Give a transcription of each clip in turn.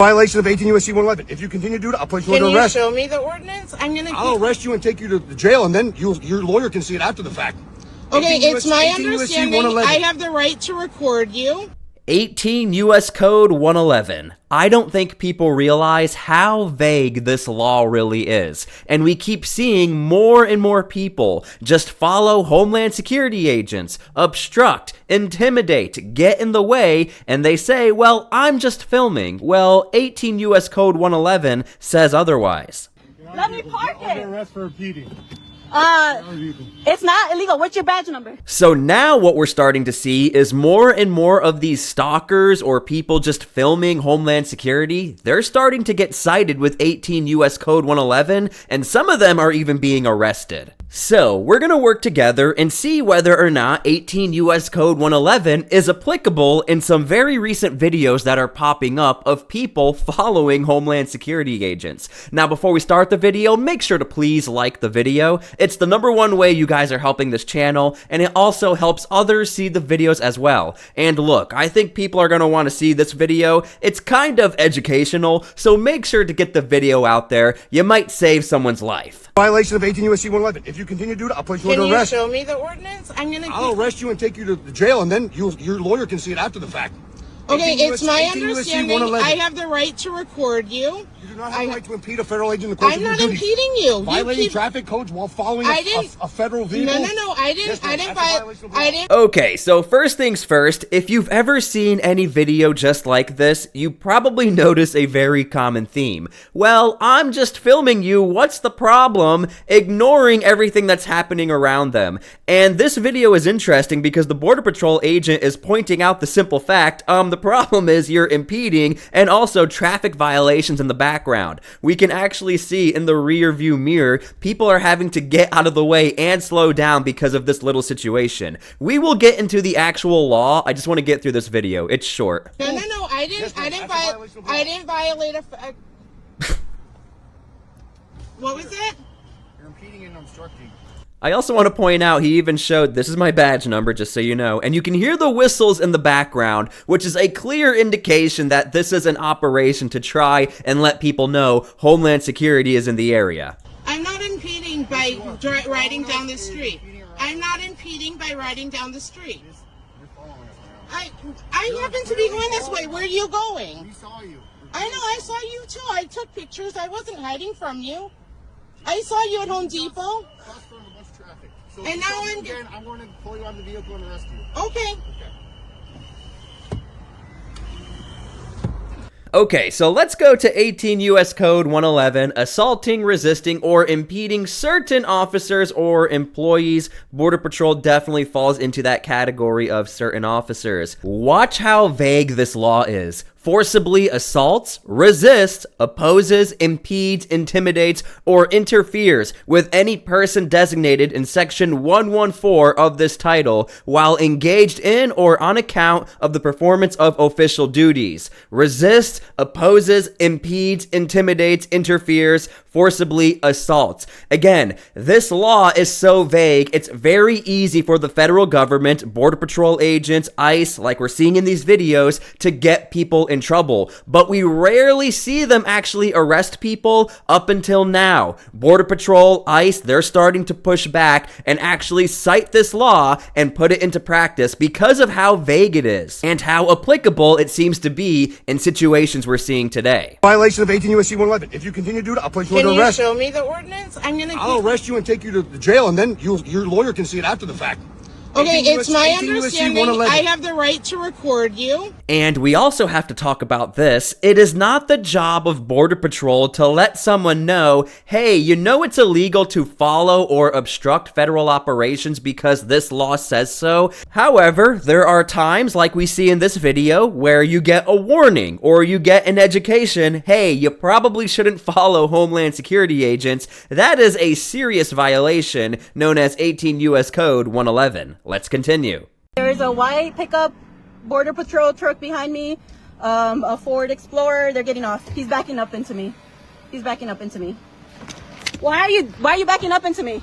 Violation of 18 U.S.C. 111. If you continue to do it, I'll place you under arrest. Can you show me the ordinance? I'll arrest you and take you to jail, and then your lawyer can see it after the fact. Okay, it's my understanding I have the right to record you. 18 U.S. Code 111. I don't think people realize how vague this law really is, and we keep seeing more and more people just follow Homeland Security agents, obstruct, intimidate, get in the way, and they say, well, I'm just filming. Well, 18 U.S. Code 111 says otherwise. Let me park it. Under arrest for impeding. It's not illegal. What's your badge number? So now what we're starting to see is more and more of these stalkers or people just filming Homeland Security. They're starting to get cited with 18 U.S. Code 111, and some of them are even being arrested. So we're going to work together and see whether or not 18 U.S. Code 111 is applicable in some very recent videos that are popping up of people following Homeland Security agents. Now, before we start the video, make sure to please like the video. It's the #1 way you guys are helping this channel, and it also helps others see the videos as well. And look, I think people are going to want to see this video. It's kind of educational, so make sure to get the video out there. You might save someone's life. Violation of 18 U.S.C. 111. If you continue to do it, I'll place you under arrest. Can you show me the ordinance? I'll arrest you and take you to jail, and then your lawyer can see it after the fact. Okay, it's my understanding I have the right to record you. You do not have the right to impede a federal agent in the course of your duties. I'm not impeding you. Violating traffic codes while following a federal vehicle. No, I didn't. Okay, so first things first, if you've ever seen any video just like this, you probably notice a very common theme. Well, I'm just filming you, what's the problem? Ignoring everything that's happening around them. And this video is interesting because the Border Patrol agent is pointing out the simple fact, the problem is you're impeding and also traffic violations in the background. We can actually see in the rear view mirror, people are having to get out of the way and slow down because of this little situation. We will get into the actual law. I just want to get through this video. It's short. No, I didn't violate a What was it? You're impeding and obstructing. I also want to point out he even showed, this is my badge number, just so you know, and you can hear the whistles in the background, which is a clear indication that this is an operation to try and let people know Homeland Security is in the area. I'm not impeding by riding down the street. I'm not impeding by riding down the street. I happen to be going this way. Where are you going? We saw you. I know, I saw you too. I took pictures. I wasn't hiding from you. I saw you at Home Depot. So and now I'm going to pull you out of the vehicle and arrest you. Okay. Okay, so let's go to 18 U.S. Code 111, assaulting, resisting, or impeding certain officers or employees. Border Patrol definitely falls into that category of certain officers. Watch how vague this law is. Forcibly assaults, resists, opposes, impedes, intimidates, or interferes with any person designated in Section 114 of this title while engaged in or on account of the performance of official duties. Resists, opposes, impedes, intimidates, interferes, forcibly assaults. Again, this law is so vague, it's very easy for the federal government, Border Patrol agents, ICE, like we're seeing in these videos, to get people in trouble, but we rarely see them actually arrest people up until now. Border Patrol, ICE, they're starting to push back and actually cite this law and put it into practice because of how vague it is and how applicable it seems to be in situations we're seeing today. Violation of 18 U.S.C. 111. If you continue to do it, I'll place you under arrest. Can you show me the ordinance? I'll arrest you and take you to jail, and then your lawyer can see it after the fact. Okay, it's my understanding I have the right to record you. And we also have to talk about this. It is not the job of Border Patrol to let someone know, hey, you know it's illegal to follow or obstruct federal operations because this law says so. However, there are times like we see in this video where you get a warning or you get an education, hey, you probably shouldn't follow Homeland Security agents. That is a serious violation known as 18 U.S. Code 111. Let's continue. There's a white pickup Border Patrol truck behind me, a Ford Explorer. They're getting off. He's backing up into me. Why are you backing up into me?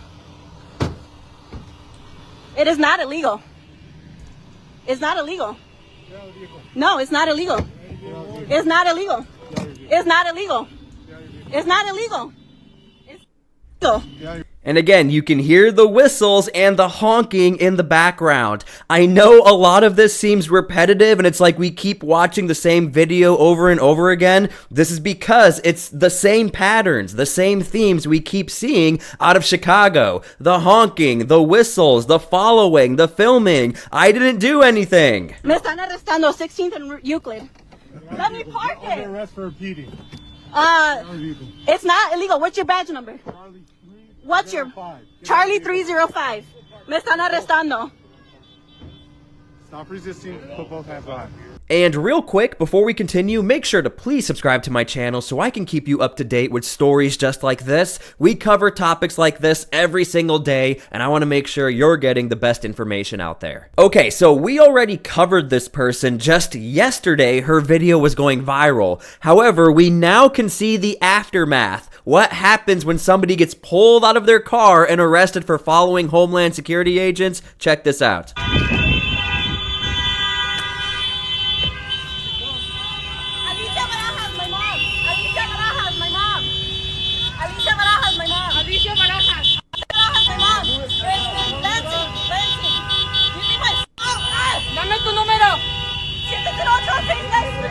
It is not illegal. It's not illegal. No, it's not illegal. It's not illegal. It's not illegal. It's not illegal. It's illegal. And again, you can hear the whistles and the honking in the background. I know a lot of this seems repetitive and it's like we keep watching the same video over and over again. This is because it's the same patterns, the same themes we keep seeing out of Chicago. The honking, the whistles, the following, the filming. I didn't do anything. Me están arrestando 16th and Euclid. Let me park it. Arrest for impeding. It's not illegal. What's your badge number? What's your Charlie 305? Me están arrestando. Stop resisting. Put both hands behind. And real quick, before we continue, make sure to please subscribe to my channel so I can keep you up to date with stories just like this. We cover topics like this every single day, and I want to make sure you're getting the best information out there. Okay, so we already covered this person just yesterday. Her video was going viral. However, we now can see the aftermath. What happens when somebody gets pulled out of their car and arrested for following Homeland Security agents? Check this out. Dame tu número. 708-690.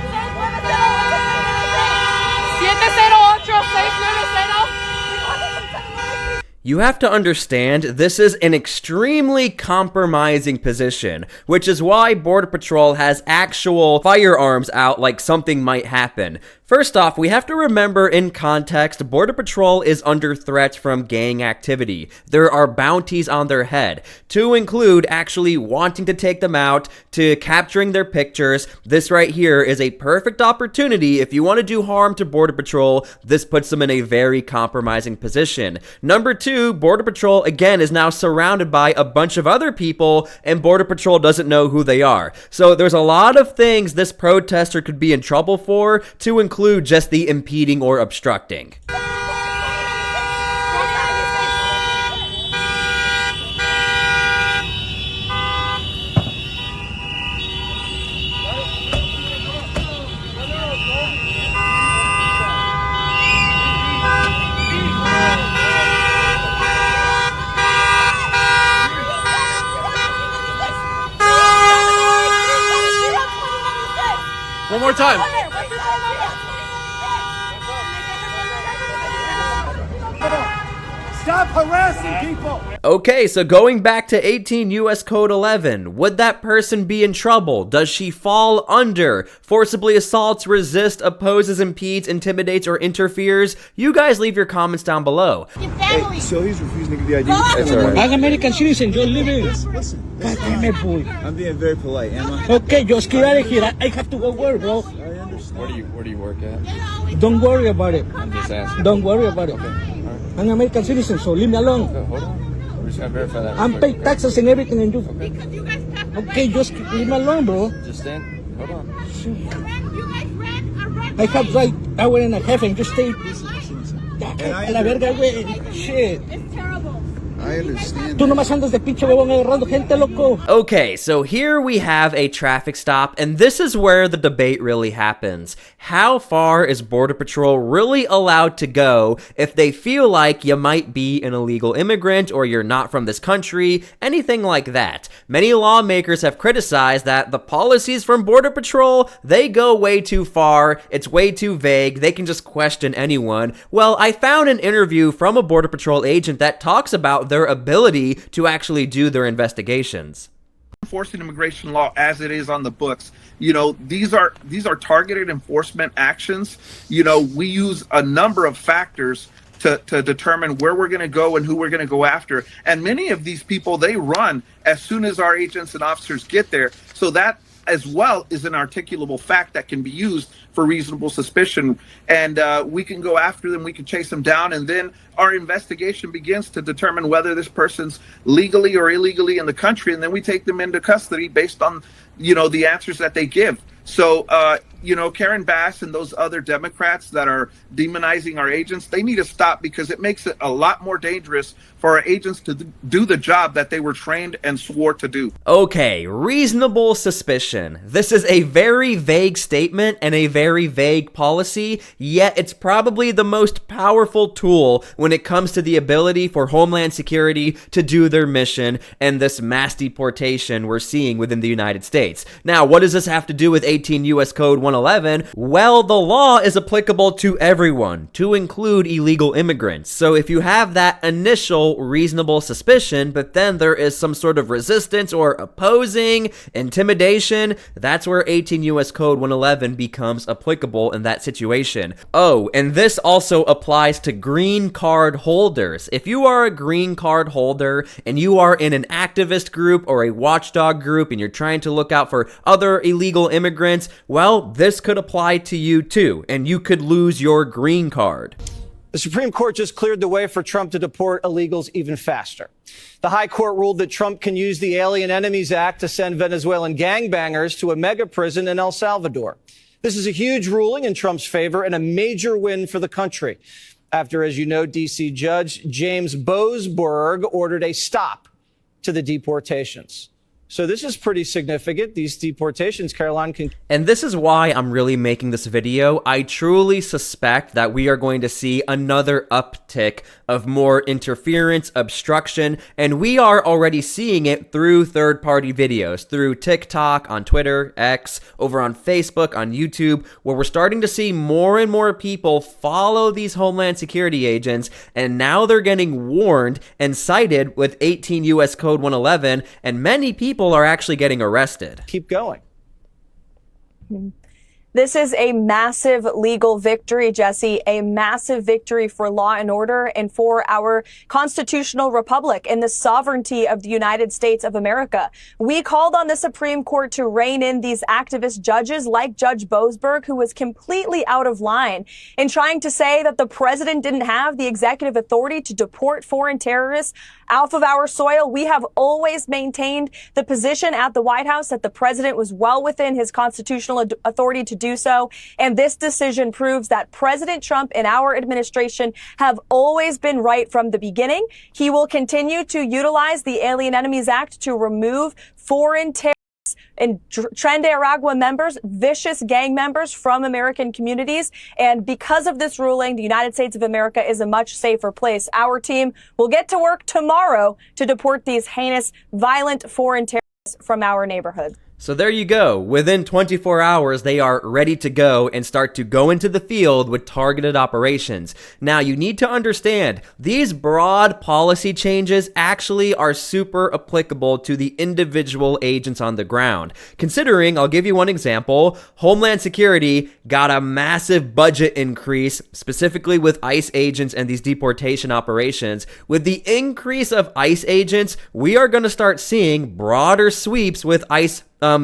You have to understand, this is an extremely compromising position, which is why Border Patrol has actual firearms out like something might happen. First off, we have to remember in context, Border Patrol is under threat from gang activity. There are bounties on their head, to include actually wanting to take them out, to capturing their pictures. This right here is a perfect opportunity. If you want to do harm to Border Patrol, this puts them in a very compromising position. Number two, Border Patrol again is now surrounded by a bunch of other people, and Border Patrol doesn't know who they are. So there's a lot of things this protester could be in trouble for, to include just the impeding or obstructing. One more time. Stop harassing people. Okay, so going back to 18 U.S. Code 11, would that person be in trouble? Does she fall under forcibly assaults, resist, opposes, impedes, intimidates, or interferes? You guys leave your comments down below. Hey, so he's refusing to give the ID. That's all right. I'm American citizen, you're living. Listen. God damn it, boy. I'm being very polite, am I? Okay, just get out of here. I have to go work, bro. I understand. Where do you work at? Don't worry about it. I'm just asking. Don't worry about it. I'm an American citizen, so leave me alone. Hold on. We're just gonna verify that. I'm paying taxes and everything, and you. Okay, just leave me alone, bro. Just stand. Hold on. I have like hour and a half, and just stay. La verga, güey. Shit. It's terrible. I understand. Tú nomás andas de pinche huevón agarrando gente, loco. Okay, so here we have a traffic stop, and this is where the debate really happens. How far is Border Patrol really allowed to go if they feel like you might be an illegal immigrant or you're not from this country, anything like that? Many lawmakers have criticized that the policies from Border Patrol, they go way too far, it's way too vague, they can just question anyone. Well, I found an interview from a Border Patrol agent that talks about their ability to actually do their investigations. Enforcing immigration law as it is on the books, you know, these are targeted enforcement actions. You know, we use a number of factors to determine where we're going to go and who we're going to go after. And many of these people, they run as soon as our agents and officers get there. So that as well is an articulable fact that can be used for reasonable suspicion. And we can go after them, we can chase them down, and then our investigation begins to determine whether this person's legally or illegally in the country, and then we take them into custody based on, you know, the answers that they give. So, Karen Bass and those other Democrats that are demonizing our agents, they need to stop, because it makes it a lot more dangerous for our agents to do the job that they were trained and swore to do. Okay, reasonable suspicion. This is a very vague statement and a very vague policy, yet it's probably the most powerful tool when it comes to the ability for Homeland Security to do their mission and this mass deportation we're seeing within the United States. Now, what does this have to do with 18 U.S. Code 111? Well, the law is applicable to everyone, to include illegal immigrants. So if you have that initial reasonable suspicion, but then there is some sort of resistance or opposing, intimidation, that's where 18 U.S. Code 111 becomes applicable in that situation. Oh, and this also applies to green card holders. If you are a green card holder and you are in an activist group or a watchdog group and you're trying to look out for other illegal immigrants, well, this could apply to you too, and you could lose your green card. The Supreme Court just cleared the way for Trump to deport illegals even faster. The High Court ruled that Trump can use the Alien Enemies Act to send Venezuelan gangbangers to a mega prison in El Salvador. This is a huge ruling in Trump's favor and a major win for the country, after, as you know, D.C. Judge James Boasberg ordered a stop to the deportations. So this is pretty significant. These deportations, Caroline, can... And this is why I'm really making this video. I truly suspect that we are going to see another uptick of more interference, obstruction, and we are already seeing it through third-party videos, through TikTok, on Twitter, X, over on Facebook, on YouTube, where we're starting to see more and more people follow these Homeland Security agents, and now they're getting warned and cited with 18 U.S. Code 111, and many people are actually getting arrested. Keep going. This is a massive legal victory, Jesse, a massive victory for law and order and for our constitutional republic and the sovereignty of the United States of America. We called on the Supreme Court to rein in these activist judges like Judge Boasberg, who was completely out of line in trying to say that the president didn't have the executive authority to deport foreign terrorists off of our soil. We have always maintained the position at the White House that the president was well within his constitutional authority to do so. And this decision proves that President Trump and our administration have always been right from the beginning. He will continue to utilize the Alien Enemies Act to remove foreign terrorists and Tren de Aragua members, vicious gang members from American communities. And because of this ruling, the United States of America is a much safer place. Our team will get to work tomorrow to deport these heinous, violent foreign terrorists from our neighborhood. So there you go. Within 24 hours, they are ready to go and start to go into the field with targeted operations. Now, you need to understand, these broad policy changes actually are super applicable to the individual agents on the ground. Considering, I'll give you one example, Homeland Security got a massive budget increase, specifically with ICE agents and these deportation operations. With the increase of ICE agents, we are going to start seeing broader sweeps with ICE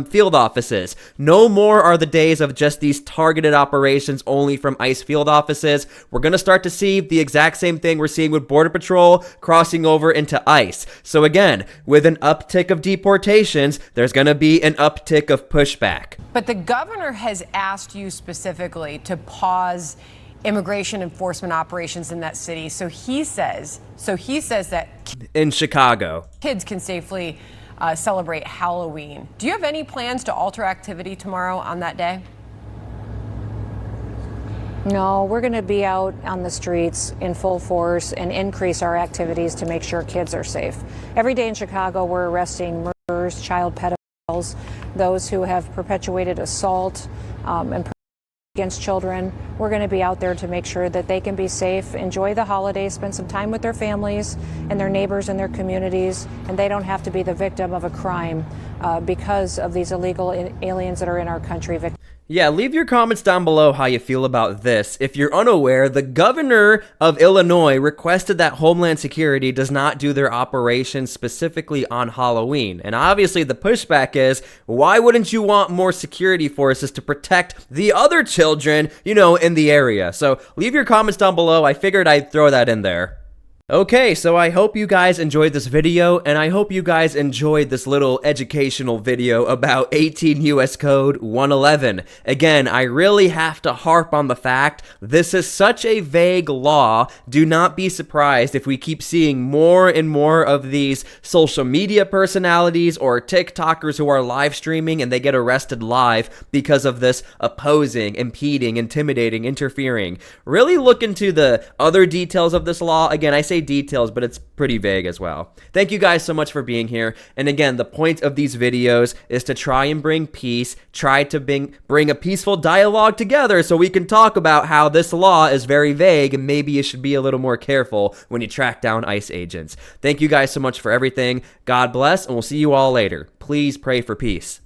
field offices. No more are the days of just these targeted operations only from ICE field offices. We're going to start to see the exact same thing we're seeing with Border Patrol crossing over into ICE. So again, with an uptick of deportations, there's going to be an uptick of pushback. But the governor has asked you specifically to pause immigration enforcement operations in that city. So he says that in Chicago, kids can safely celebrate Halloween. Do you have any plans to alter activity tomorrow on that day? No, we're going to be out on the streets in full force and increase our activities to make sure kids are safe. Every day in Chicago, we're arresting murderers, child pedophiles, those who have perpetuated assault and against children. We're going to be out there to make sure that they can be safe, enjoy the holidays, spend some time with their families and their neighbors and their communities, and they don't have to be the victim of a crime because of these illegal aliens that are in our country. Yeah, leave your comments down below how you feel about this. If you're unaware, the governor of Illinois requested that Homeland Security does not do their operations specifically on Halloween. And obviously the pushback is, why wouldn't you want more security forces to protect the other children, you know, in the area? So leave your comments down below. I figured I'd throw that in there. Okay, so I hope you guys enjoyed this video, and I hope you guys enjoyed this little educational video about 18 U.S. Code 111. Again, I really have to harp on the fact this is such a vague law. Do not be surprised if we keep seeing more and more of these social media personalities or TikTokers who are live streaming and they get arrested live because of this opposing, impeding, intimidating, interfering. Really look into the other details of this law. Again, I say details, but it's pretty vague as well. Thank you guys so much for being here. And again, the point of these videos is to try and bring peace, try to bring a peaceful dialogue together so we can talk about how this law is very vague and maybe you should be a little more careful when you track down ICE agents. Thank you guys so much for everything. God bless, and we'll see you all later. Please pray for peace.